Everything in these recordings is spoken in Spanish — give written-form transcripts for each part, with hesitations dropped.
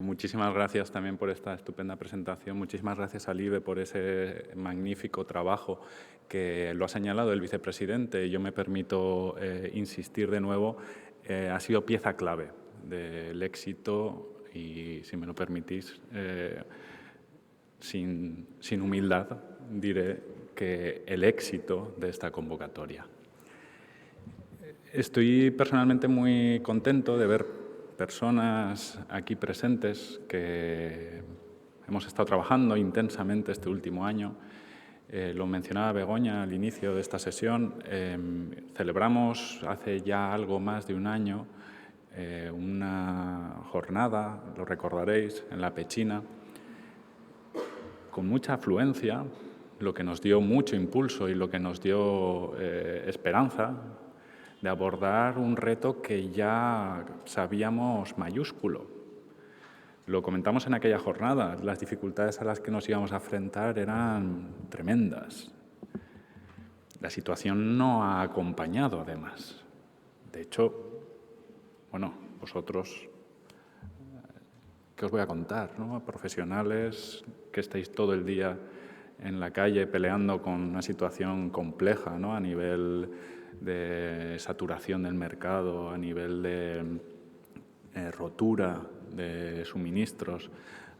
Muchísimas gracias también por esta estupenda presentación. Muchísimas gracias al IBE por ese magnífico trabajo que lo ha señalado el vicepresidente. Y yo me permito insistir de nuevo, ha sido pieza clave del éxito y, si me lo permitís, sin humildad, diré que el éxito de esta convocatoria. Estoy personalmente muy contento de ver personas aquí presentes que hemos estado trabajando intensamente este último año. Lo mencionaba Begoña al inicio de esta sesión. Celebramos hace ya algo más de un año una jornada, lo recordaréis, en La Pechina, con mucha afluencia, lo que nos dio mucho impulso y lo que nos dio esperanza de abordar un reto que ya sabíamos mayúsculo. Lo comentamos en aquella jornada, las dificultades a las que nos íbamos a enfrentar eran tremendas. La situación no ha acompañado, además. De hecho, bueno, vosotros, ¿qué os voy a contar, no? Profesionales que estáis todo el día en la calle peleando con una situación compleja, ¿no? A nivel de saturación del mercado, a nivel de rotura de suministros,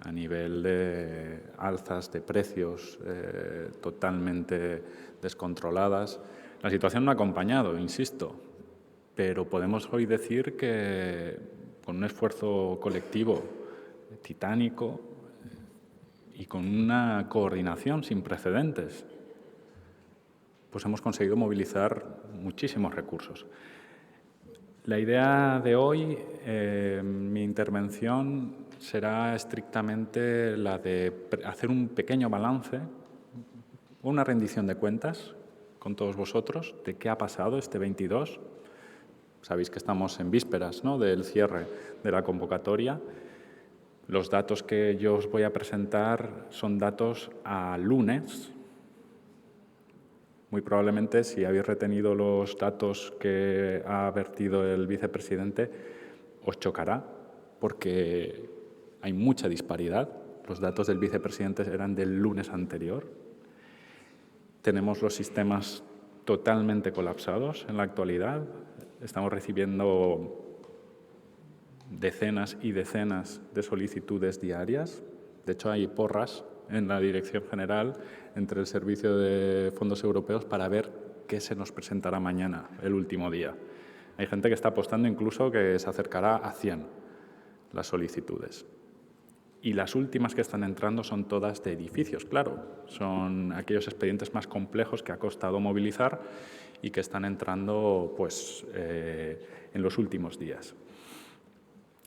a nivel de alzas de precios totalmente descontroladas. La situación no ha acompañado, insisto, pero podemos hoy decir que con un esfuerzo colectivo titánico y con una coordinación sin precedentes, pues hemos conseguido movilizar muchísimos recursos. La idea de hoy, mi intervención, será estrictamente la de hacer un pequeño balance, una rendición de cuentas con todos vosotros de qué ha pasado este 22. Sabéis que estamos en vísperas, ¿no?, del cierre de la convocatoria. Los datos que yo os voy a presentar son datos a lunes. Muy probablemente, si habéis retenido los datos que ha vertido el vicepresidente, os chocará, porque hay mucha disparidad. Los datos del vicepresidente eran del lunes anterior. Tenemos los sistemas totalmente colapsados en la actualidad. Estamos recibiendo decenas y decenas de solicitudes diarias. De hecho, hay porras en la Dirección General entre el Servicio de Fondos Europeos para ver qué se nos presentará mañana, el último día. Hay gente que está apostando incluso que se acercará a 100 las solicitudes. Y las últimas que están entrando son todas de edificios, claro. Son aquellos expedientes más complejos que ha costado movilizar y que están entrando pues, en los últimos días.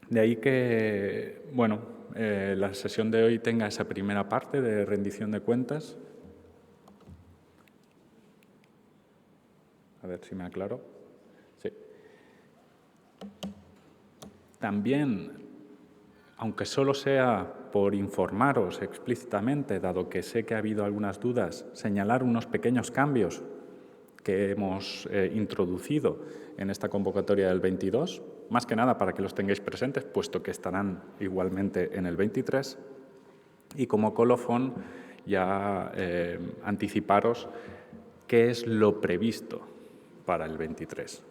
De ahí que, bueno, la sesión de hoy tenga esa primera parte de rendición de cuentas. A ver si me aclaro. Sí. También, aunque solo sea por informaros explícitamente, dado que sé que ha habido algunas dudas, señalar unos pequeños cambios que hemos introducido en esta convocatoria del 22, más que nada para que los tengáis presentes, puesto que estarán igualmente en el 23. Y como colofón, ya anticiparos qué es lo previsto para el 23.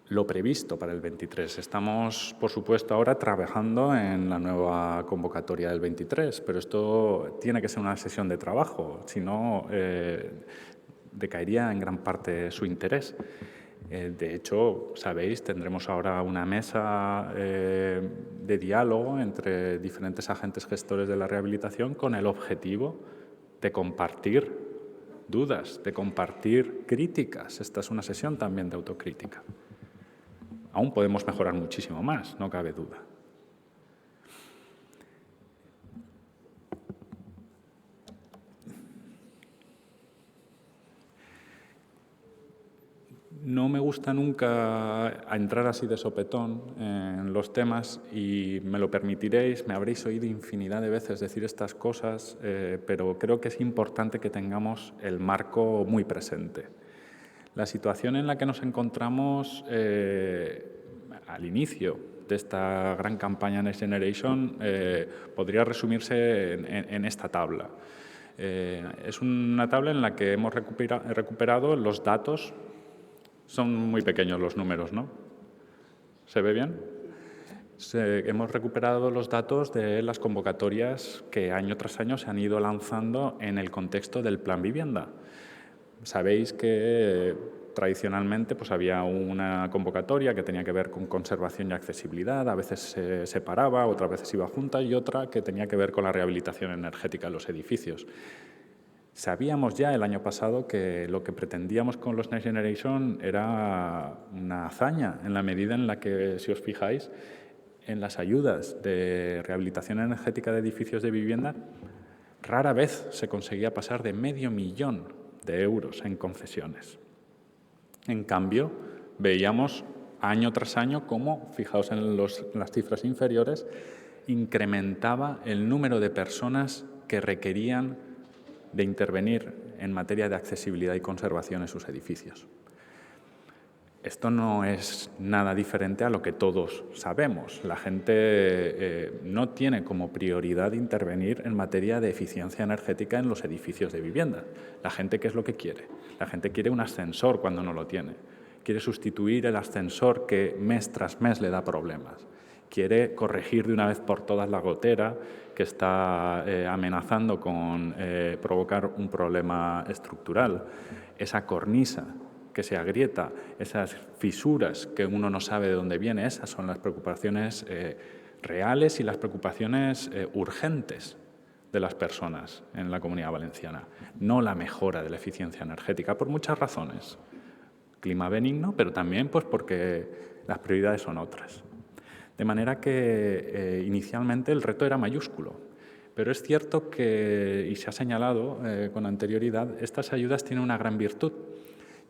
Lo previsto para el 23. Estamos, por supuesto, ahora trabajando en la nueva convocatoria del 23, pero esto tiene que ser una sesión de trabajo, si no decaería en gran parte su interés. De hecho, sabéis, tendremos ahora una mesa de diálogo entre diferentes agentes gestores de la rehabilitación con el objetivo de compartir dudas, de compartir críticas. Esta es una sesión también de autocrítica. Aún podemos mejorar muchísimo más, no cabe duda. No me gusta nunca entrar así de sopetón en los temas y me lo permitiréis, me habréis oído infinidad de veces decir estas cosas, pero creo que es importante que tengamos el marco muy presente. La situación en la que nos encontramos al inicio de esta gran campaña Next Generation podría resumirse en esta tabla. Es una tabla en la que hemos recuperado los datos. Son muy pequeños los números, ¿no? ¿Se ve bien? Hemos recuperado los datos de las convocatorias que año tras año se han ido lanzando en el contexto del Plan Vivienda. Sabéis que tradicionalmente pues, había una convocatoria que tenía que ver con conservación y accesibilidad, a veces se separaba, otras veces iba junta, y otra que tenía que ver con la rehabilitación energética de los edificios. Sabíamos ya el año pasado que lo que pretendíamos con los Next Generation era una hazaña, en la medida en la que, si os fijáis, en las ayudas de rehabilitación energética de edificios de vivienda, rara vez se conseguía pasar de €500.000 en concesiones. En cambio, veíamos año tras año cómo, fijaos en las cifras inferiores, incrementaba el número de personas que requerían de intervenir en materia de accesibilidad y conservación en sus edificios. Esto no es nada diferente a lo que todos sabemos. La gente no tiene como prioridad intervenir en materia de eficiencia energética en los edificios de vivienda. La gente, ¿qué es lo que quiere? La gente quiere un ascensor cuando no lo tiene. Quiere sustituir el ascensor que mes tras mes le da problemas. Quiere corregir de una vez por todas la gotera que está amenazando con provocar un problema estructural. Esa cornisa que se agrieta, esas fisuras que uno no sabe de dónde viene, esas son las preocupaciones reales y las preocupaciones urgentes de las personas en la Comunidad Valenciana, no la mejora de la eficiencia energética, por muchas razones. Clima benigno, pero también pues, porque las prioridades son otras. De manera que inicialmente el reto era mayúsculo, pero es cierto que, y se ha señalado con anterioridad, estas ayudas tienen una gran virtud,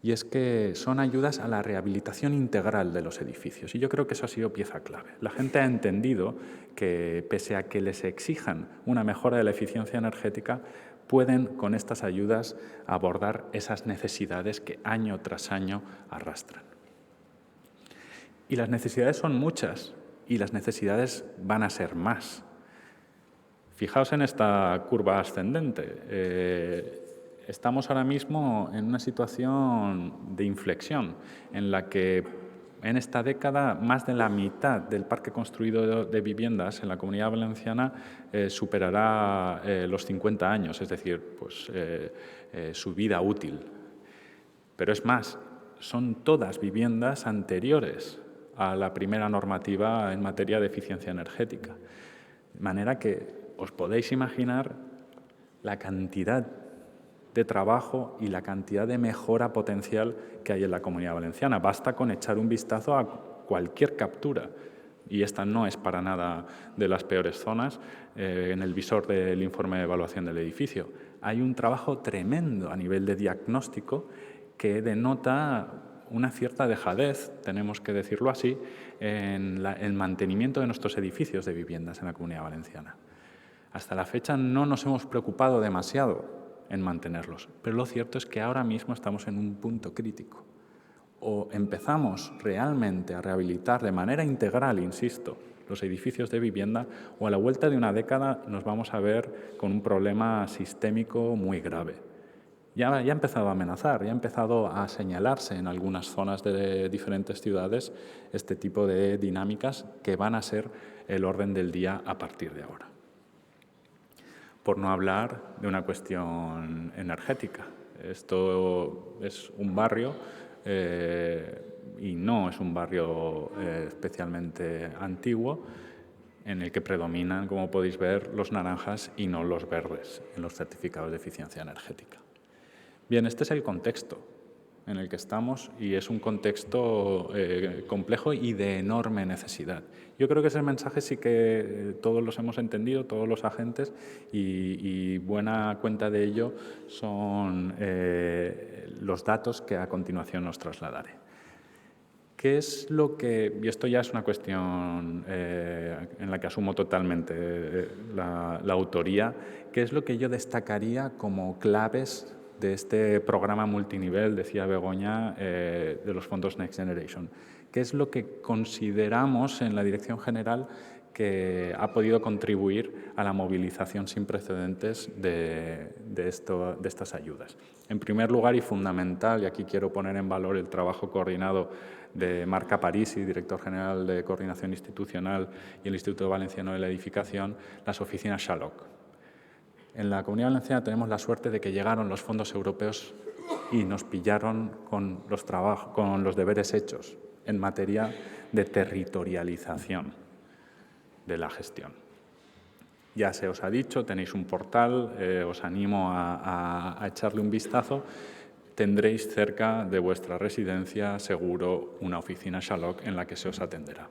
y es que son ayudas a la rehabilitación integral de los edificios. Y yo creo que eso ha sido pieza clave. La gente ha entendido que, pese a que les exijan una mejora de la eficiencia energética, pueden, con estas ayudas, abordar esas necesidades que año tras año arrastran. Y las necesidades son muchas, y las necesidades van a ser más. Fijaos en esta curva ascendente. Estamos ahora mismo en una situación de inflexión en la que en esta década más de la mitad del parque construido de viviendas en la Comunidad Valenciana superará los 50 años, es decir, pues, su vida útil. Pero es más, son todas viviendas anteriores a la primera normativa en materia de eficiencia energética. De manera que os podéis imaginar la cantidad de trabajo y la cantidad de mejora potencial que hay en la Comunidad Valenciana. Basta con echar un vistazo a cualquier captura, y esta no es para nada de las peores zonas, en el visor del informe de evaluación del edificio. Hay un trabajo tremendo a nivel de diagnóstico que denota una cierta dejadez, tenemos que decirlo así, en el mantenimiento de nuestros edificios de viviendas en la Comunidad Valenciana. Hasta la fecha no nos hemos preocupado demasiado en mantenerlos, pero lo cierto es que ahora mismo estamos en un punto crítico. O empezamos realmente a rehabilitar de manera integral, insisto, los edificios de vivienda, o a la vuelta de una década nos vamos a ver con un problema sistémico muy grave. Ya ha empezado a amenazar, ya ha empezado a señalarse en algunas zonas de diferentes ciudades este tipo de dinámicas que van a ser el orden del día a partir de ahora. Por no hablar de una cuestión energética. Esto es un barrio y no es un barrio especialmente antiguo, en el que predominan, como podéis ver, los naranjas y no los verdes en los certificados de eficiencia energética. Bien, este es el contexto en el que estamos, y es un contexto complejo y de enorme necesidad. Yo creo que ese mensaje sí que todos los hemos entendido, todos los agentes, y buena cuenta de ello son los datos que a continuación os trasladaré. ¿Qué es lo que, y esto ya es una cuestión en la que asumo totalmente la autoría, qué es lo que yo destacaría como claves de este programa multinivel, decía Begoña, de los fondos Next Generation? qué es lo que consideramos en la Dirección General que ha podido contribuir a la movilización sin precedentes de estas ayudas. En primer lugar y fundamental, y aquí quiero poner en valor el trabajo coordinado de Marc Parisi, director general de Coordinación Institucional, y el Instituto Valenciano de la Edificación, las oficinas Xaloc. En la Comunidad Valenciana tenemos la suerte de que llegaron los fondos europeos y nos pillaron con los deberes hechos en materia de territorialización de la gestión. Ya se os ha dicho, tenéis un portal, os animo a echarle un vistazo. Tendréis cerca de vuestra residencia seguro una oficina Xaloc en la que se os atenderá.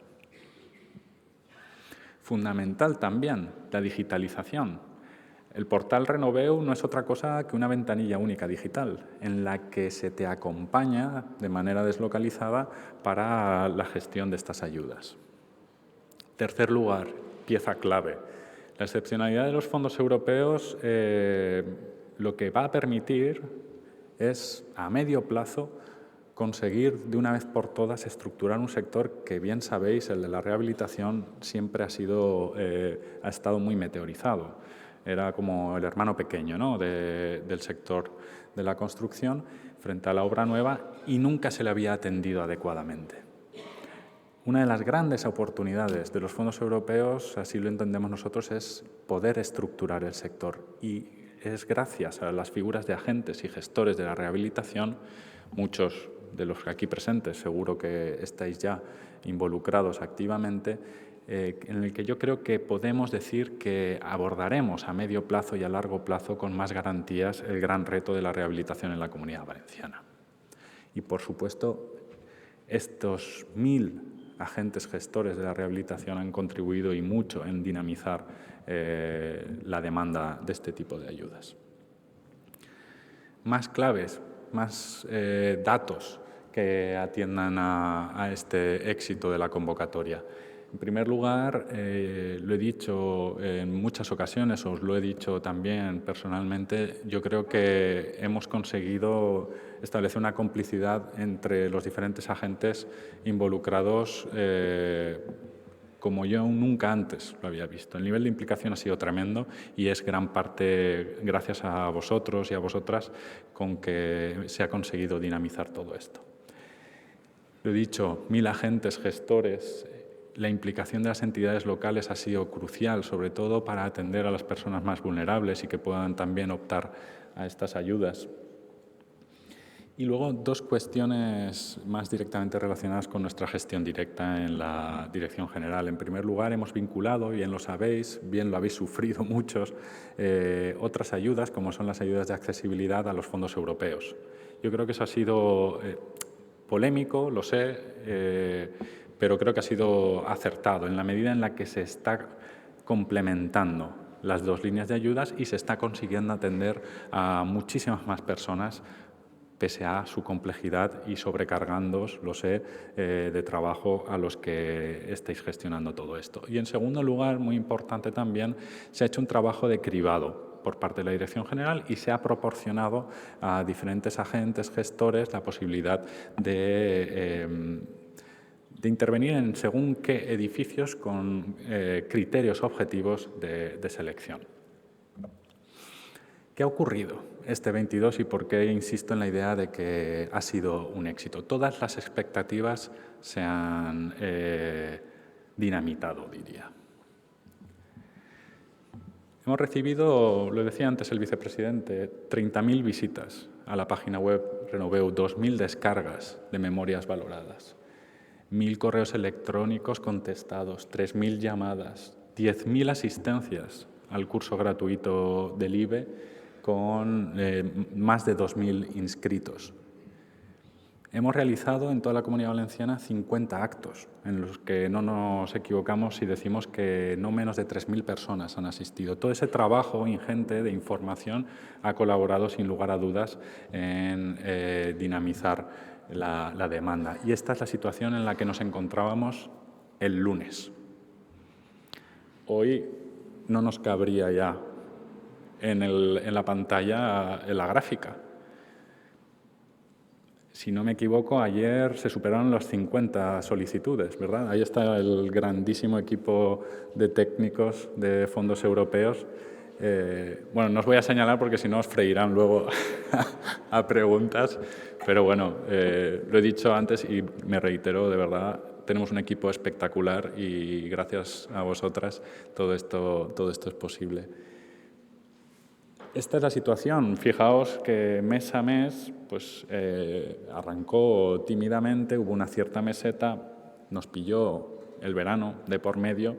Fundamental también la digitalización. El portal Renoveu no es otra cosa que una ventanilla única digital en la que se te acompaña de manera deslocalizada para la gestión de estas ayudas. Tercer lugar, pieza clave. La excepcionalidad de los fondos europeos lo que va a permitir es, a medio plazo, conseguir de una vez por todas estructurar un sector que, bien sabéis, el de la rehabilitación siempre ha estado muy meteorizado. Era como el hermano pequeño, ¿no?, del sector de la construcción frente a la obra nueva y nunca se le había atendido adecuadamente. Una de las grandes oportunidades de los fondos europeos, así lo entendemos nosotros, es poder estructurar el sector. Y es gracias a las figuras de agentes y gestores de la rehabilitación, muchos de los aquí presentes seguro que estáis ya involucrados activamente, en el que yo creo que podemos decir que abordaremos a medio plazo y a largo plazo con más garantías el gran reto de la rehabilitación en la Comunidad Valenciana. Y, por supuesto, estos 1000 agentes gestores de la rehabilitación han contribuido y mucho en dinamizar la demanda de este tipo de ayudas. Más claves, más datos que atiendan a este éxito de la convocatoria. En primer lugar, lo he dicho en muchas ocasiones, os lo he dicho también personalmente, yo creo que hemos conseguido establecer una complicidad entre los diferentes agentes involucrados como yo nunca antes lo había visto. El nivel de implicación ha sido tremendo y es gran parte gracias a vosotros y a vosotras con que se ha conseguido dinamizar todo esto. Lo he dicho, 1000 agentes gestores. La implicación de las entidades locales ha sido crucial, sobre todo para atender a las personas más vulnerables y que puedan también optar a estas ayudas. Y luego 2 cuestiones más directamente relacionadas con nuestra gestión directa en la Dirección General. En primer lugar, hemos vinculado, bien lo sabéis, bien lo habéis sufrido muchos, otras ayudas, como son las ayudas de accesibilidad a los fondos europeos. Yo creo que eso ha sido polémico, lo sé, pero creo que ha sido acertado en la medida en la que se está complementando las 2 líneas de ayudas y se está consiguiendo atender a muchísimas más personas pese a su complejidad y sobrecargándoos, lo sé, de trabajo a los que estáis gestionando todo esto. Y en segundo lugar, muy importante también, se ha hecho un trabajo de cribado por parte de la Dirección General y se ha proporcionado a diferentes agentes, gestores, la posibilidad de intervenir en según qué edificios con criterios objetivos de selección. ¿Qué ha ocurrido este 22 y por qué insisto en la idea de que ha sido un éxito? Todas las expectativas se han dinamitado, diría. Hemos recibido, lo decía antes el vicepresidente, 30.000 visitas a la página web Renoveu, 2.000 descargas de memorias valoradas, 1.000 correos electrónicos contestados, 3.000 llamadas, 10.000 asistencias al curso gratuito del IBE con más de 2.000 inscritos. Hemos realizado en toda la Comunidad Valenciana 50 actos en los que no nos equivocamos si decimos que no menos de 3.000 personas han asistido. Todo ese trabajo ingente de información ha colaborado sin lugar a dudas en dinamizar la demanda. Y esta es la situación en la que nos encontrábamos el lunes. Hoy no nos cabría ya en la pantalla, en la gráfica. Si no me equivoco, ayer se superaron las 50 solicitudes, ¿verdad? Ahí está el grandísimo equipo de técnicos de fondos europeos. Bueno, no os voy a señalar porque si no os freirán luego a preguntas, pero bueno, lo he dicho antes y me reitero, de verdad, tenemos un equipo espectacular y gracias a vosotras todo esto es posible. Esta es la situación. Fijaos que mes a mes pues, arrancó tímidamente, hubo una cierta meseta, nos pilló el verano de por medio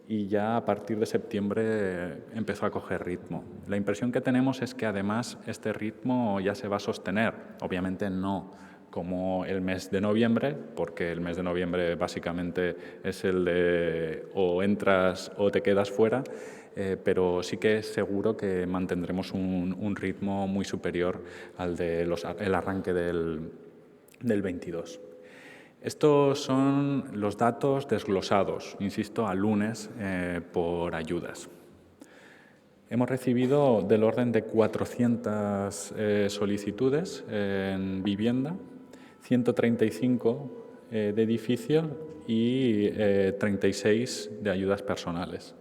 y ya a partir de septiembre empezó a coger ritmo. La impresión que tenemos es que además este ritmo ya se va a sostener. Obviamente no como el mes de noviembre, porque el mes de noviembre básicamente es el de o entras o te quedas fuera, pero sí que es seguro que mantendremos un ritmo muy superior al del arranque del 22. Estos son los datos desglosados, insisto, a lunes por ayudas. Hemos recibido del orden de 400 solicitudes en vivienda, 135 de edificio y 36 de ayudas personales.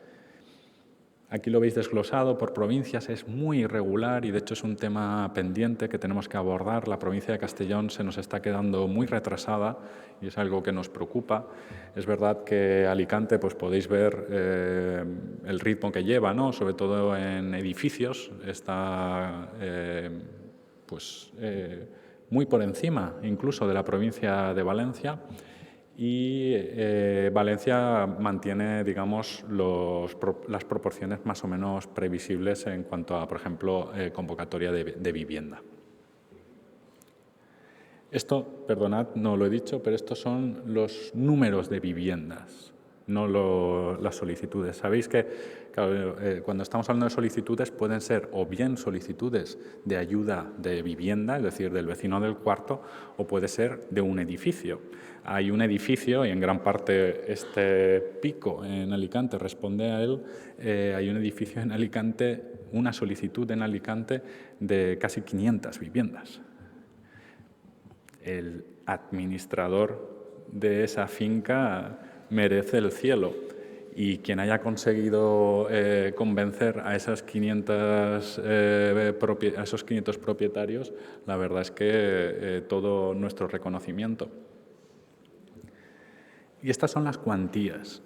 Aquí lo veis desglosado por provincias, es muy irregular y de hecho es un tema pendiente que tenemos que abordar. La provincia de Castellón se nos está quedando muy retrasada y es algo que nos preocupa. Es verdad que Alicante pues podéis ver el ritmo que lleva, ¿no? Sobre todo en edificios, está muy por encima incluso de la provincia de Valencia. Y Valencia mantiene, digamos, las proporciones más o menos previsibles en cuanto a, por ejemplo, convocatoria de vivienda. Esto, perdonad, no lo he dicho, pero estos son los números de viviendas, no las solicitudes. Sabéis que claro, cuando estamos hablando de solicitudes pueden ser o bien solicitudes de ayuda de vivienda, es decir, del vecino del cuarto, o puede ser de un edificio. Hay un edificio, y en gran parte este pico en Alicante responde a él, hay un edificio en Alicante, una solicitud en Alicante de casi 500 viviendas. El administrador de esa finca merece el cielo y quien haya conseguido convencer a esos 500 propietarios, la verdad es que todo nuestro reconocimiento. Y estas son las cuantías.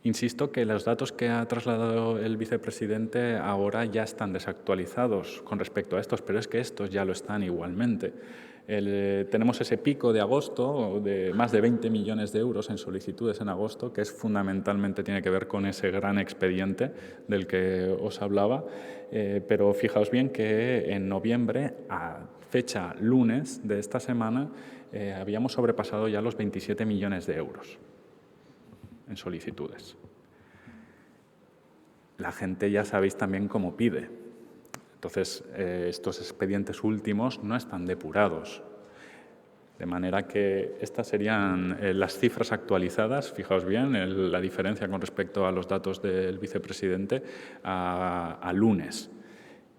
Insisto que los datos que ha trasladado el vicepresidente ahora ya están desactualizados con respecto a estos, pero es que estos ya lo están igualmente. Tenemos ese pico de agosto de más de 20 millones de euros en solicitudes en agosto, que es fundamentalmente tiene que ver con ese gran expediente del que os hablaba, pero fijaos bien que en noviembre, a fecha lunes de esta semana, habíamos sobrepasado ya los 27 millones de euros en solicitudes. La gente ya sabéis también cómo pide. Entonces, estos expedientes últimos no están depurados. De manera que estas serían las cifras actualizadas, fijaos bien, la diferencia con respecto a los datos del vicepresidente a lunes.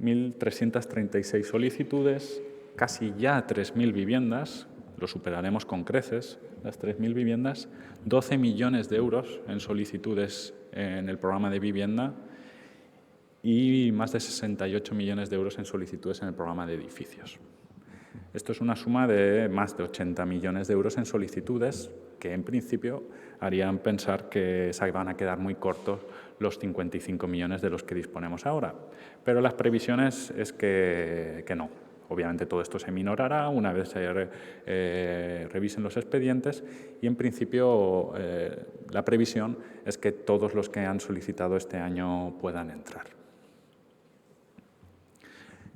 1.336 solicitudes, casi ya 3.000 viviendas, lo superaremos con creces, las 3.000 viviendas, 12 millones de euros en solicitudes en el programa de vivienda y más de 68 millones de euros en solicitudes en el programa de edificios. Esto es una suma de más de 80 millones de euros en solicitudes que en principio harían pensar que se van a quedar muy cortos los 55 millones de los que disponemos ahora. Pero las previsiones es que no. Obviamente todo esto se minorará una vez se revisen los expedientes y en principio la previsión es que todos los que han solicitado este año puedan entrar.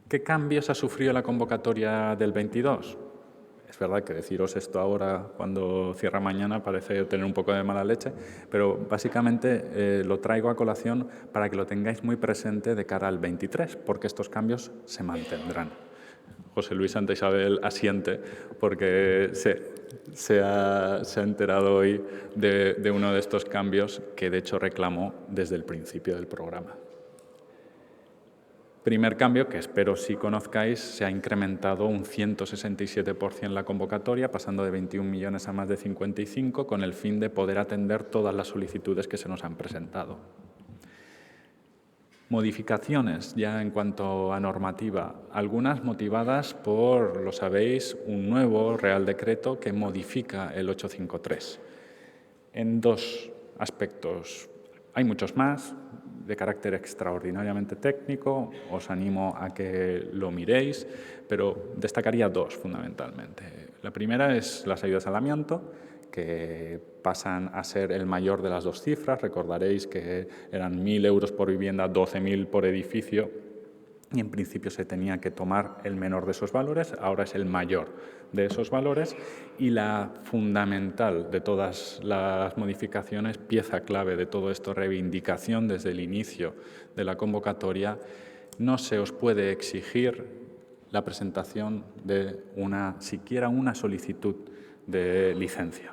¿Qué cambios ha sufrido la convocatoria del 22? Es verdad que deciros esto ahora, cuando cierra mañana, parece tener un poco de mala leche, pero básicamente lo traigo a colación para que lo tengáis muy presente de cara al 23, porque estos cambios se mantendrán. José Luis Santa Isabel asiente porque se ha enterado hoy de uno de estos cambios que de hecho reclamó desde el principio del programa. Primer cambio, que espero sí conozcáis, se ha incrementado un 167% la convocatoria, pasando de 21 millones a más de 55, con el fin de poder atender todas las solicitudes que se nos han presentado. Modificaciones ya en cuanto a normativa, algunas motivadas por, lo sabéis, un nuevo Real Decreto que modifica el 853. En dos aspectos. Hay muchos más, de carácter extraordinariamente técnico, os animo a que lo miréis, pero destacaría dos fundamentalmente. La primera es las ayudas al amianto, que pasan a ser el mayor de las dos cifras. Recordaréis que eran 1.000 euros por vivienda, 12.000 por edificio, y en principio se tenía que tomar el menor de esos valores, ahora es el mayor de esos valores, y la fundamental de todas las modificaciones, pieza clave de todo esto, reivindicación desde el inicio de la convocatoria, no se os puede exigir la presentación de siquiera una solicitud de licencia.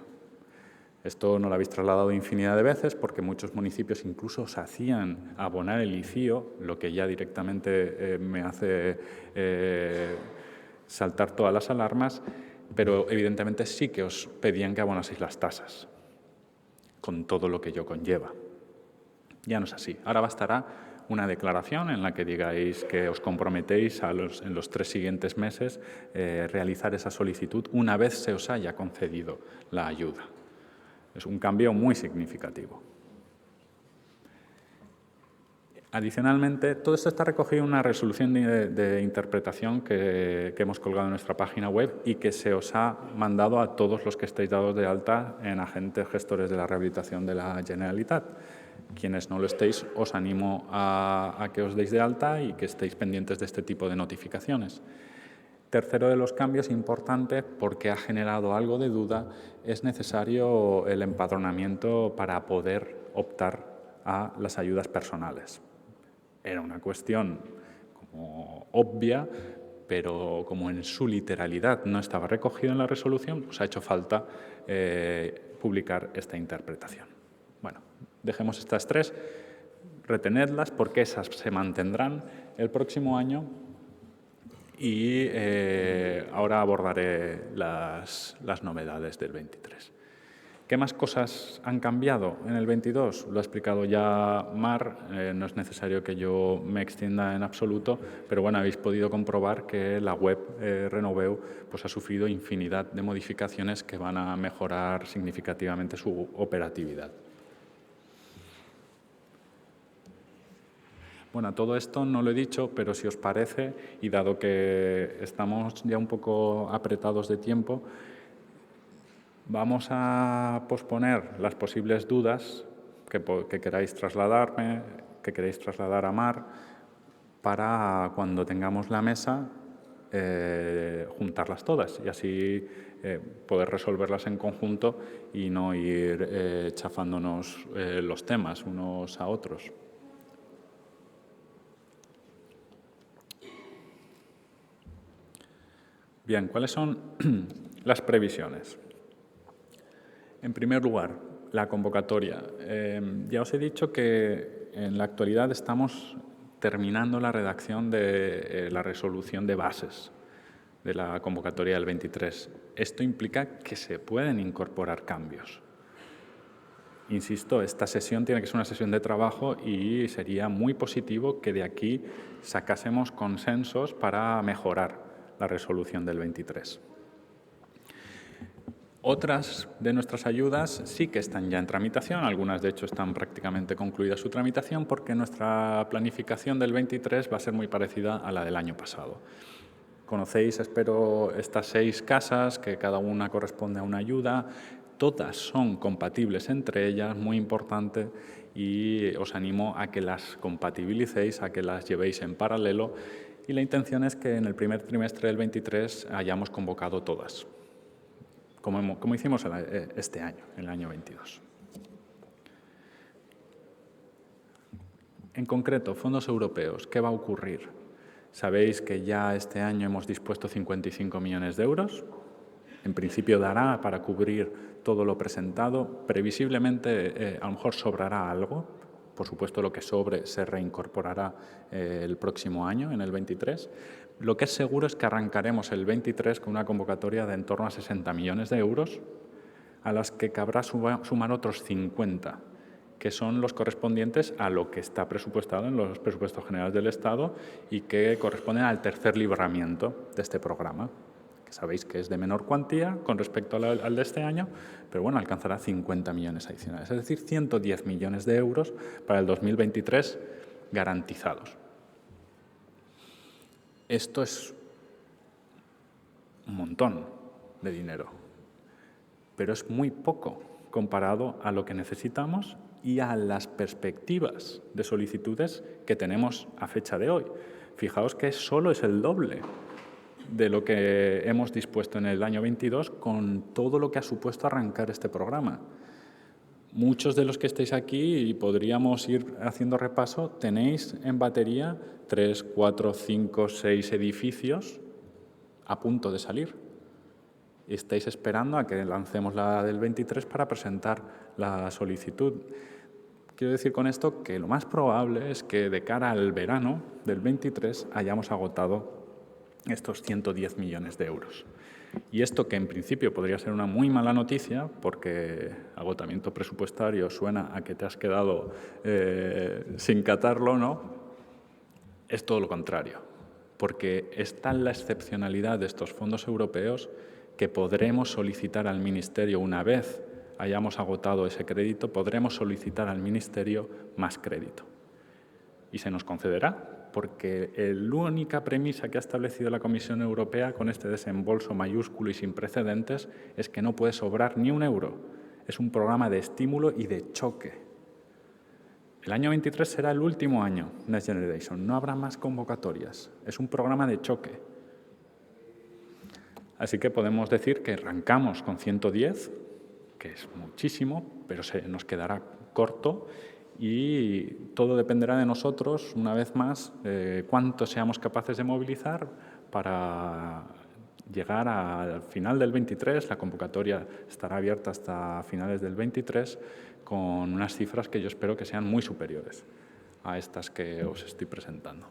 Esto no lo habéis trasladado infinidad de veces porque muchos municipios incluso os hacían abonar el ICIO, lo que ya directamente me hace saltar todas las alarmas, pero evidentemente sí que os pedían que abonaseis las tasas, con todo lo que ello conlleva. Ya no es así. Ahora bastará una declaración en la que digáis que os comprometéis en los 3 siguientes meses realizar esa solicitud una vez se os haya concedido la ayuda. Es un cambio muy significativo. Adicionalmente, todo esto está recogido en una resolución de interpretación que hemos colgado en nuestra página web y que se os ha mandado a todos los que estáis dados de alta en agentes gestores de la rehabilitación de la Generalitat. Quienes no lo estéis, os animo a que os deis de alta y que estéis pendientes de este tipo de notificaciones. Tercero de los cambios, importante, porque ha generado algo de duda, es necesario el empadronamiento para poder optar a las ayudas personales. Era una cuestión como obvia, pero como en su literalidad no estaba recogido en la resolución, pues ha hecho falta publicar esta interpretación. Bueno, dejemos estas 3, retenedlas porque esas se mantendrán el próximo año. Y ahora abordaré las novedades del 23. ¿Qué más cosas han cambiado en el 22? Lo ha explicado ya Mar, no es necesario que yo me extienda en absoluto, pero bueno, habéis podido comprobar que la web Renoveu pues, ha sufrido infinidad de modificaciones que van a mejorar significativamente su operatividad. Bueno, todo esto no lo he dicho, pero si os parece, y dado que estamos ya un poco apretados de tiempo, vamos a posponer las posibles dudas que queráis trasladarme, que queréis trasladar a Mar, para cuando tengamos la mesa juntarlas todas y así poder resolverlas en conjunto y no ir chafándonos los temas unos a otros. Bien, ¿cuáles son las previsiones? En primer lugar, la convocatoria. Ya os he dicho que en la actualidad estamos terminando la redacción de la resolución de bases de la convocatoria del 23. Esto implica que se pueden incorporar cambios. Insisto, esta sesión tiene que ser una sesión de trabajo y sería muy positivo que de aquí sacásemos consensos para mejorar la resolución del 23. Otras de nuestras ayudas sí que están ya en tramitación, algunas de hecho están prácticamente concluidas su tramitación porque nuestra planificación del 23 va a ser muy parecida a la del año pasado. Conocéis, espero, estas 6 casas, que cada una corresponde a una ayuda, todas son compatibles entre ellas, muy importante, y os animo a que las compatibilicéis, a que las llevéis en paralelo, y la intención es que en el primer trimestre del 23 hayamos convocado todas, como hicimos este año, en el año 22. En concreto, fondos europeos, ¿qué va a ocurrir? Sabéis que ya este año hemos dispuesto 55 millones de euros. En principio dará para cubrir todo lo presentado. Previsiblemente, a lo mejor sobrará algo, Por supuesto, lo que sobre se reincorporará el próximo año, en el 23. Lo que es seguro es que arrancaremos el 23 con una convocatoria de en torno a 60 millones de euros, a las que cabrá sumar otros 50, que son los correspondientes a lo que está presupuestado en los presupuestos generales del Estado y que corresponden al tercer libramiento de este programa, que sabéis que es de menor cuantía con respecto al de este año, pero bueno, alcanzará 50 millones adicionales, es decir, 110 millones de euros para el 2023 garantizados. Esto es un montón de dinero, pero es muy poco comparado a lo que necesitamos y a las perspectivas de solicitudes que tenemos a fecha de hoy. Fijaos que solo es el doble de lo que hemos dispuesto en el año 22 con todo lo que ha supuesto arrancar este programa. Muchos de los que estáis aquí, y podríamos ir haciendo repaso, tenéis en batería 3, 4, 5, 6 edificios a punto de salir. Estáis esperando a que lancemos la del 23 para presentar la solicitud. Quiero decir con esto que lo más probable es que de cara al verano del 23 hayamos agotado estos 110 millones de euros. Y esto, que en principio podría ser una muy mala noticia, porque agotamiento presupuestario suena a que te has quedado sin catarlo, ¿no? Es todo lo contrario, porque es tal la excepcionalidad de estos fondos europeos que podremos solicitar al Ministerio, una vez hayamos agotado ese crédito, podremos solicitar al Ministerio más crédito. Y se nos concederá, porque la única premisa que ha establecido la Comisión Europea con este desembolso mayúsculo y sin precedentes es que no puede sobrar ni un euro. Es un programa de estímulo y de choque. El año 23 será el último año Next Generation. No habrá más convocatorias. Es un programa de choque. Así que podemos decir que arrancamos con 110, que es muchísimo, pero se nos quedará corto. Y todo dependerá de nosotros, una vez más, cuánto seamos capaces de movilizar para llegar al final del 23. La convocatoria estará abierta hasta finales del 23 con unas cifras que yo espero que sean muy superiores a estas que os estoy presentando.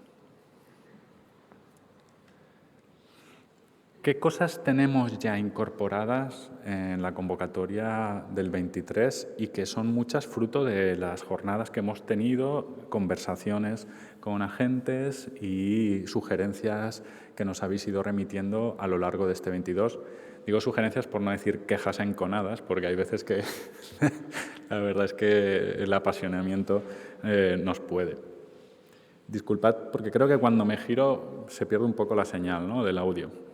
¿Qué cosas tenemos ya incorporadas en la convocatoria del 23 y que son muchas fruto de las jornadas que hemos tenido, conversaciones con agentes y sugerencias que nos habéis ido remitiendo a lo largo de este 22? Digo sugerencias por no decir quejas enconadas, porque hay veces que la verdad es que el apasionamiento nos puede. Disculpad, porque creo que cuando me giro se pierde un poco la señal, ¿no?, del audio.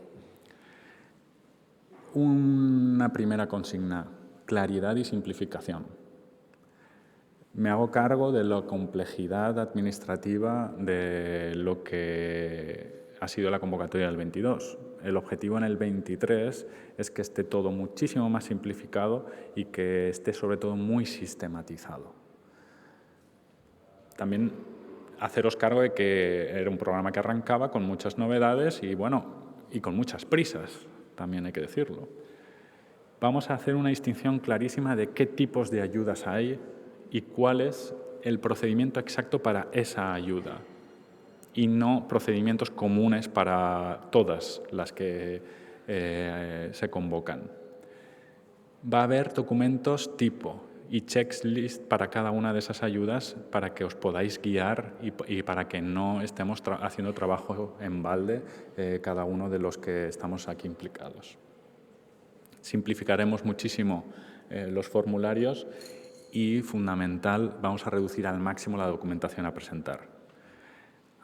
Una primera consigna: claridad y simplificación. Me hago cargo de la complejidad administrativa de lo que ha sido la convocatoria del 22. El objetivo en el 23 es que esté todo muchísimo más simplificado y que esté sobre todo muy sistematizado. También haceros cargo de que era un programa que arrancaba con muchas novedades y, bueno, y con muchas prisas, también hay que decirlo. Vamos a hacer una distinción clarísima de qué tipos de ayudas hay y cuál es el procedimiento exacto para esa ayuda, y no procedimientos comunes para todas las que se convocan. Va a haber documentos tipo y checklist para cada una de esas ayudas para que os podáis guiar y para que no estemos haciendo trabajo en balde cada uno de los que estamos aquí implicados. Simplificaremos muchísimo los formularios y, fundamental, vamos a reducir al máximo la documentación a presentar.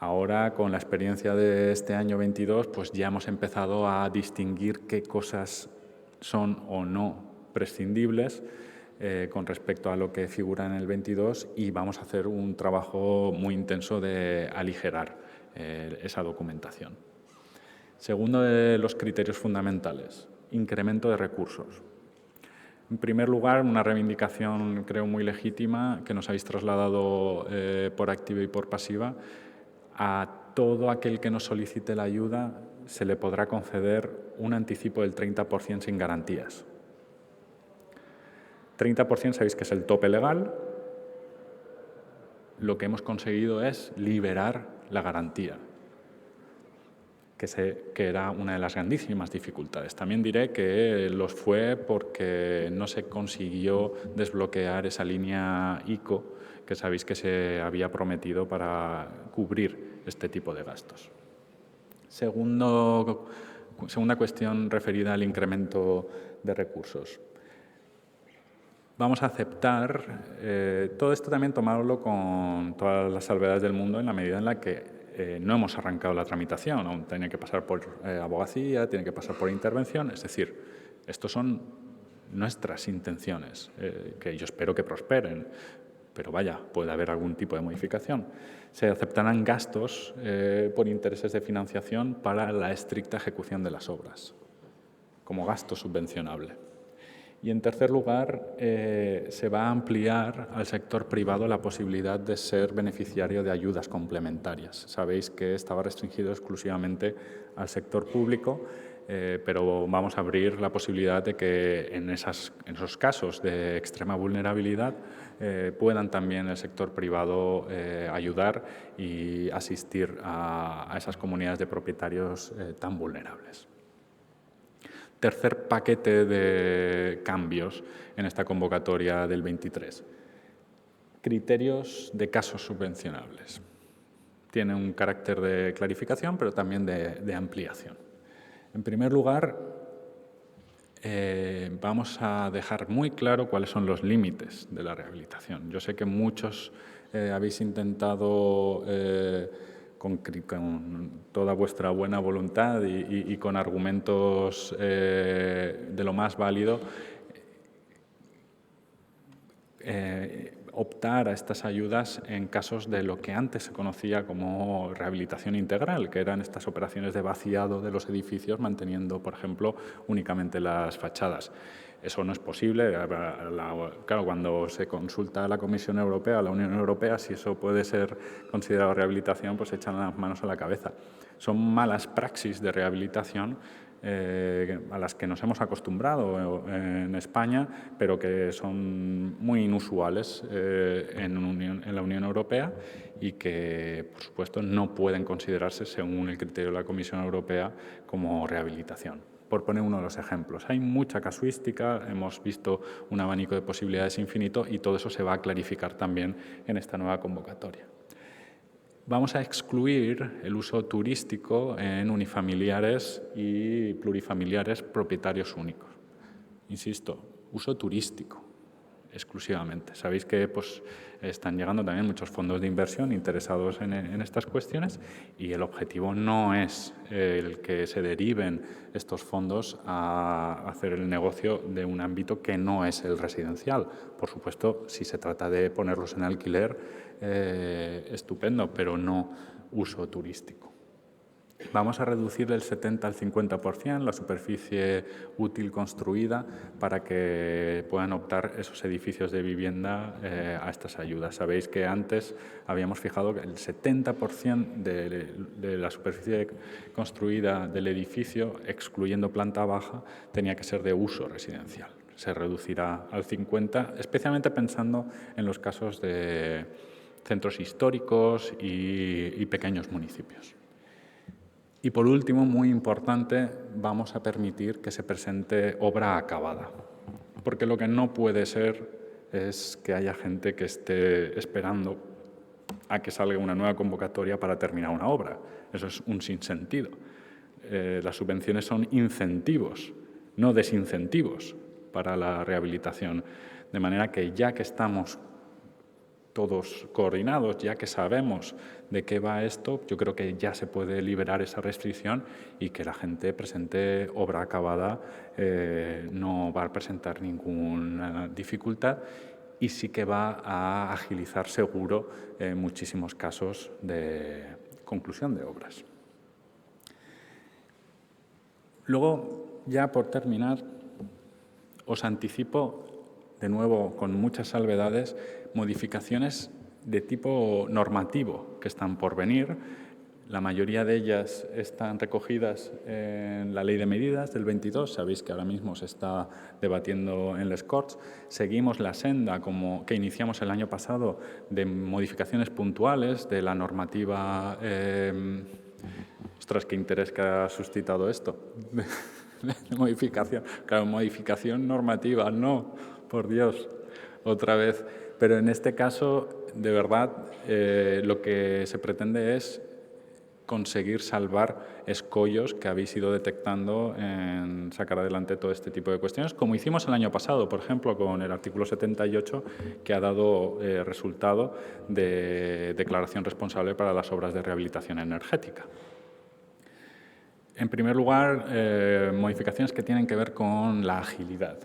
Ahora, con la experiencia de este año 22, pues ya hemos empezado a distinguir qué cosas son o no prescindibles con respecto a lo que figura en el 22, y vamos a hacer un trabajo muy intenso de aligerar esa documentación. Segundo de los criterios fundamentales: incremento de recursos. En primer lugar, una reivindicación, creo, muy legítima que nos habéis trasladado por activa y por pasiva. A todo aquel que nos solicite la ayuda se le podrá conceder un anticipo del 30% sin garantías. 30% sabéis que es el tope legal. lo que hemos conseguido es liberar la garantía, que era una de las grandísimas dificultades. También diré que los fue porque no se consiguió desbloquear esa línea ICO que sabéis que se había prometido para cubrir este tipo de gastos. Segunda cuestión referida al incremento de recursos. Vamos a aceptar, todo esto también tomarlo con todas las salvedades del mundo en la medida en la que no hemos arrancado la tramitación, aún tiene que pasar por abogacía, tiene que pasar por intervención, es decir, estos son nuestras intenciones, que yo espero que prosperen, pero vaya, puede haber algún tipo de modificación. Se aceptarán gastos por intereses de financiación para la estricta ejecución de las obras, como gasto subvencionable. Y en tercer lugar, se va a ampliar al sector privado la posibilidad de ser beneficiario de ayudas complementarias. Sabéis que estaba restringido exclusivamente al sector público, pero vamos a abrir la posibilidad de que en esos casos de extrema vulnerabilidad puedan también el sector privado ayudar y asistir a esas comunidades de propietarios tan vulnerables. Tercer paquete de cambios en esta convocatoria del 23. Criterios de casos subvencionables. Tiene un carácter de clarificación, pero también de ampliación. En primer lugar, vamos a dejar muy claro cuáles son los límites de la rehabilitación. Yo sé que muchos habéis intentado con toda vuestra buena voluntad y con argumentos de lo más válido, optar a estas ayudas en casos de lo que antes se conocía como rehabilitación integral, que eran estas operaciones de vaciado de los edificios, manteniendo, por ejemplo, únicamente las fachadas. Eso no es posible. Claro, cuando se consulta a la Comisión Europea, a la Unión Europea, si eso puede ser considerado rehabilitación, pues echan las manos a la cabeza. Son malas praxis de rehabilitación a las que nos hemos acostumbrado en España, pero que son muy inusuales en la Unión Europea y que, por supuesto, no pueden considerarse, según el criterio de la Comisión Europea, como rehabilitación. Por poner uno de los ejemplos. Hay mucha casuística, hemos visto un abanico de posibilidades infinito y todo eso se va a clarificar también en esta nueva convocatoria. Vamos a excluir el uso turístico en unifamiliares y plurifamiliares propietarios únicos. Insisto, uso turístico exclusivamente. Sabéis que están llegando también muchos fondos de inversión interesados en estas cuestiones y el objetivo no es el que se deriven estos fondos a hacer el negocio de un ámbito que no es el residencial. Por supuesto, si se trata de ponerlos en alquiler, estupendo, pero no uso turístico. Vamos a reducir del 70 al 50% la superficie útil construida para que puedan optar esos edificios de vivienda a estas ayudas. Sabéis que antes habíamos fijado que el 70% de la superficie construida del edificio, excluyendo planta baja, tenía que ser de uso residencial. Se reducirá al 50%, especialmente pensando en los casos de centros históricos y pequeños municipios. Y por último, muy importante, vamos a permitir que se presente obra acabada, porque lo que no puede ser es que haya gente que esté esperando a que salga una nueva convocatoria para terminar una obra. Eso es un sinsentido. Las subvenciones son incentivos, no desincentivos para la rehabilitación, de manera que ya que estamos todos coordinados, ya que sabemos de qué va esto, yo creo que ya se puede liberar esa restricción y que la gente presente obra acabada no va a presentar ninguna dificultad y sí que va a agilizar seguro muchísimos casos de conclusión de obras. Luego, ya por terminar, os anticipo, de nuevo con muchas salvedades, modificaciones de tipo normativo que están por venir. La mayoría de ellas están recogidas en la Ley de Medidas del 22. Sabéis que ahora mismo se está debatiendo en les Corts. Seguimos la senda que iniciamos el año pasado de modificaciones puntuales de la normativa. Ostras, qué interés que ha suscitado esto. De modificación. Claro, modificación normativa, no, por Dios, otra vez. Pero en este caso, de verdad, lo que se pretende es conseguir salvar escollos que habéis ido detectando en sacar adelante todo este tipo de cuestiones, como hicimos el año pasado, por ejemplo, con el artículo 78, que ha dado resultado de declaración responsable para las obras de rehabilitación energética. En primer lugar, modificaciones que tienen que ver con la agilidad.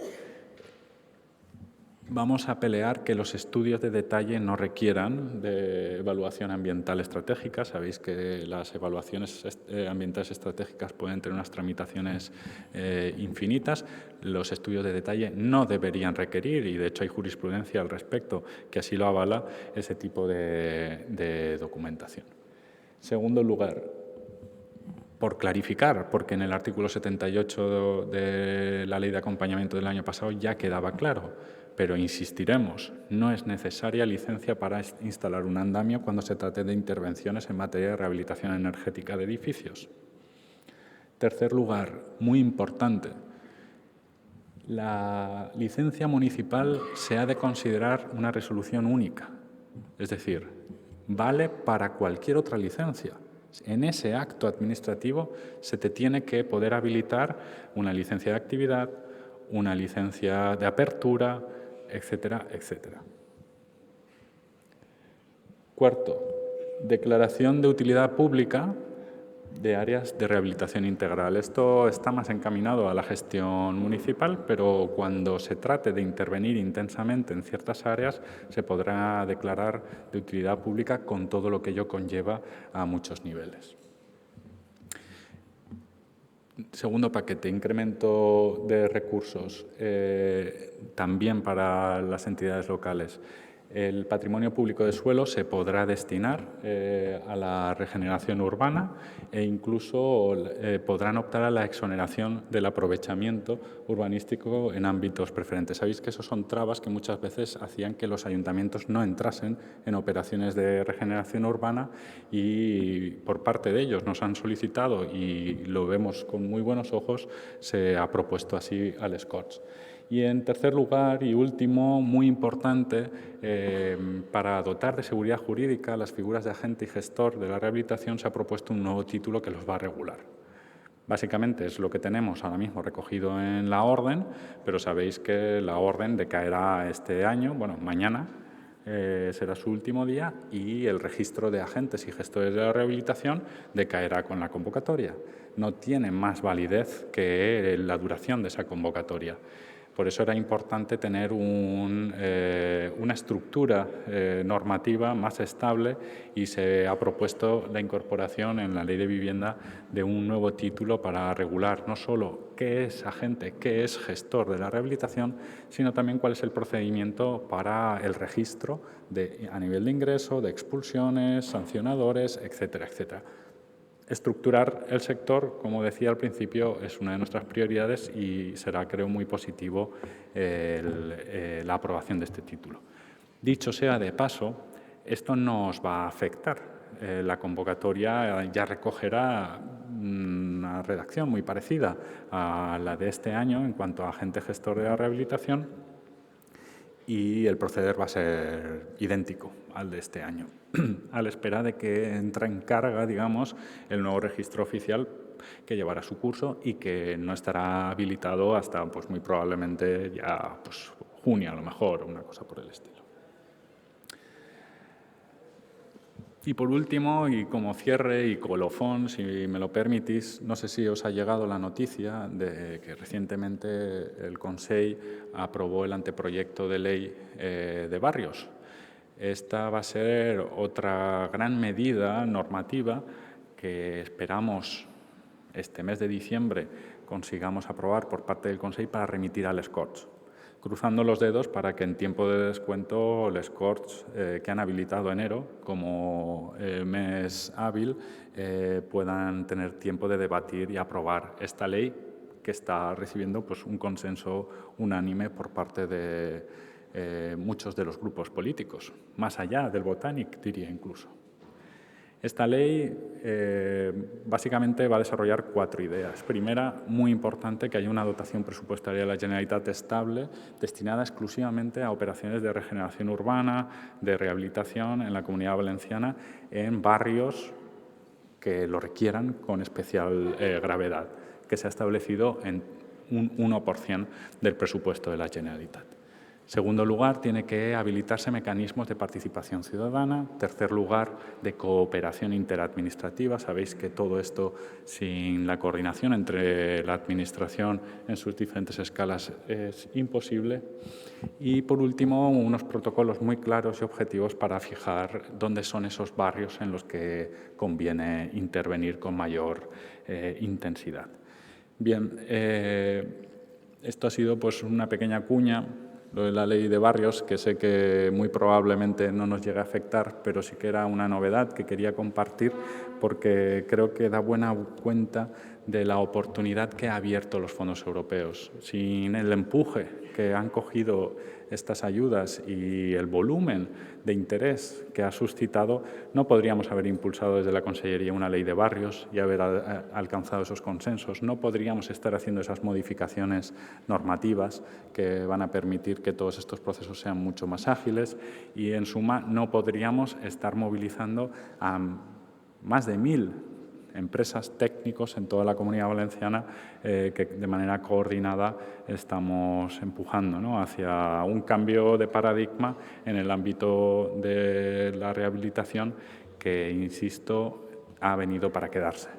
Vamos a pelear que los estudios de detalle no requieran de evaluación ambiental estratégica. Sabéis que las evaluaciones ambientales estratégicas pueden tener unas tramitaciones infinitas. Los estudios de detalle no deberían requerir, y de hecho hay jurisprudencia al respecto que así lo avala, ese tipo de documentación. Segundo lugar, por clarificar, porque en el artículo 78 de la Ley de Acompañamiento del año pasado ya quedaba claro, pero insistiremos, no es necesaria licencia para instalar un andamio cuando se trate de intervenciones en materia de rehabilitación energética de edificios. Tercer lugar, muy importante, la licencia municipal se ha de considerar una resolución única, es decir, vale para cualquier otra licencia. En ese acto administrativo se te tiene que poder habilitar una licencia de actividad, una licencia de apertura, etcétera, etcétera. Cuarto, declaración de utilidad pública de áreas de rehabilitación integral. Esto está más encaminado a la gestión municipal, pero cuando se trate de intervenir intensamente en ciertas áreas, se podrá declarar de utilidad pública con todo lo que ello conlleva a muchos niveles. Segundo paquete, incremento de recursos, también para las entidades locales. El patrimonio público de suelo se podrá destinar a la regeneración urbana e incluso podrán optar a la exoneración del aprovechamiento urbanístico en ámbitos preferentes. Sabéis que esos son trabas que muchas veces hacían que los ayuntamientos no entrasen en operaciones de regeneración urbana, y por parte de ellos nos han solicitado, y lo vemos con muy buenos ojos, se ha propuesto así al les Corts. Y en tercer lugar y último, muy importante, para dotar de seguridad jurídica a las figuras de agente y gestor de la rehabilitación, se ha propuesto un nuevo título que los va a regular. Básicamente es lo que tenemos ahora mismo recogido en la orden, pero sabéis que la orden decaerá este año, bueno, mañana será su último día, y el registro de agentes y gestores de la rehabilitación decaerá con la convocatoria. No tiene más validez que la duración de esa convocatoria. Por eso era importante tener una estructura normativa más estable, y se ha propuesto la incorporación en la Ley de Vivienda de un nuevo título para regular no solo qué es agente, qué es gestor de la rehabilitación, sino también cuál es el procedimiento para el registro a nivel de ingreso, de expulsiones, sancionadores, etcétera, etcétera. Estructurar el sector, como decía al principio, es una de nuestras prioridades y será, creo, muy positivo la aprobación de este título. Dicho sea de paso, esto no os va a afectar. La convocatoria ya recogerá una redacción muy parecida a la de este año en cuanto a agente gestor de la rehabilitación, y el proceder va a ser idéntico al de este año, a la espera de que entre en carga, digamos, el nuevo registro oficial que llevará su curso y que no estará habilitado hasta, pues, muy probablemente ya, pues, junio a lo mejor, una cosa por el estilo. Y por último, y como cierre y colofón, si me lo permitís, no sé si os ha llegado la noticia de que recientemente el Consell aprobó el anteproyecto de ley de barrios. Esta va a ser otra gran medida normativa que esperamos este mes de diciembre consigamos aprobar por parte del Consell para remitir a les Corts. cruzando los dedos para que en tiempo de descuento les Corts que han habilitado enero como mes hábil puedan tener tiempo de debatir y aprobar esta ley que está recibiendo pues, un consenso unánime por parte de muchos de los grupos políticos, más allá del Botànic, diría incluso. Esta ley básicamente va a desarrollar 4 ideas. Primera, muy importante, que haya una dotación presupuestaria de la Generalitat estable destinada exclusivamente a operaciones de regeneración urbana, de rehabilitación en la Comunidad Valenciana, en barrios que lo requieran con especial gravedad, que se ha establecido en un 1% del presupuesto de la Generalitat. Segundo lugar, tiene que habilitarse mecanismos de participación ciudadana. Tercer lugar, de cooperación interadministrativa. Sabéis que todo esto, sin la coordinación entre la Administración en sus diferentes escalas, es imposible. Y, por último, unos protocolos muy claros y objetivos para fijar dónde son esos barrios en los que conviene intervenir con mayor intensidad. Bien, esto ha sido pues, una pequeña cuña, lo de la ley de barrios, que sé que muy probablemente no nos llegue a afectar, pero sí que era una novedad que quería compartir porque creo que da buena cuenta de la oportunidad que ha abierto los fondos europeos. Sin el empuje que han cogido estas ayudas y el volumen de interés que ha suscitado, no podríamos haber impulsado desde la Consellería una ley de barrios y haber alcanzado esos consensos. No podríamos estar haciendo esas modificaciones normativas que van a permitir que todos estos procesos sean mucho más ágiles y, en suma, no podríamos estar movilizando a más de 1000 empresas, técnicos en toda la Comunidad Valenciana que de manera coordinada estamos empujando, ¿no?, hacia un cambio de paradigma en el ámbito de la rehabilitación que, insisto, ha venido para quedarse.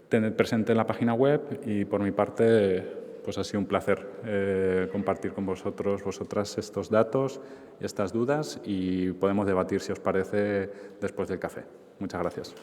Tened presente en la página web y, por mi parte, pues ha sido un placer compartir con vosotras estos datos y estas dudas y podemos debatir, si os parece, después del café. Muchas gracias.